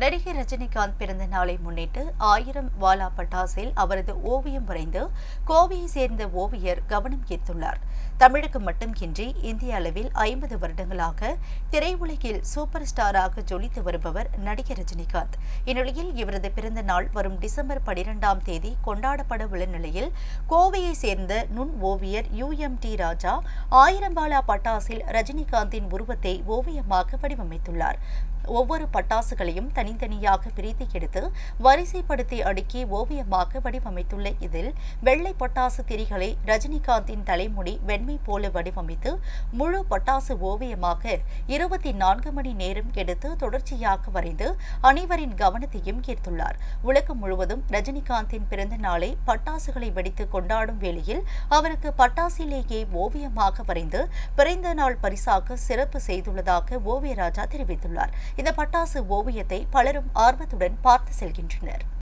நடிகர் ரஜினிகாந்த் பிறந்த நாளை முன்னிட்டு 1000 வாலா பட்டாசில் அவரது ஓவியம் வரைந்து கோவையை சேர்ந்த ஓவியர் கவனம் ஈர்த்துள்ளார். தமிழகம் மட்டுமின்றி இந்திய அளவில் 50 வருடங்களாக திரையுலகில் சூப்பர் ஸ்டாராக ஜொலித்து வருபவர் நடிகர் ரஜினிகாந்த். இந்நிலையில் இவரது பிறந்த நாள் வரும் டிசம்பர் 12ஆம் தேதி கொண்டாடப்பட உள்ள நிலையில் கோவையை சேர்ந்த நுண் ஓவியர் UMT ராஜா 1000 வாலா பட்டாசில் ரஜினிகாந்தின் உருவத்தை ஓவியமாக வடிவமைத்துள்ளார். ஒவ்வொரு பட்டாசுகளையும் தனித்தனியாக பிரித்து எடுத்து வரிசைப்படுத்தி அடுக்கி ஓவியமாக வடிவமைத்துள்ள இதில் வெள்ளை பட்டாசு திரிகளை ரஜினிகாந்தின் தலைமுடி வெண்மை போல வடிவமைத்து முழு பட்டாசு ஓவியமாக 24 மணி நேரம் எடுத்து தொடர்ச்சியாக வரைந்து அனைவரின் கவனத்தையும் ஈர்த்துள்ளார். உலகம் முழுவதும் ரஜினிகாந்தின் பிறந்த நாளை பட்டாசுகளை வெடித்து கொண்டாடும் வேளையில் அவருக்கு பட்டாசிலேயே ஓவியமாக வரைந்து பிறந்த நாள் பரிசாக சிறப்பு செய்துள்ளதாக ஓவிய ராஜா தெரிவித்துள்ளார். இந்த பட்டாசு ஓவியத்தை பலரும் ஆர்வத்துடன் பார்த்து செல்கின்றனர்.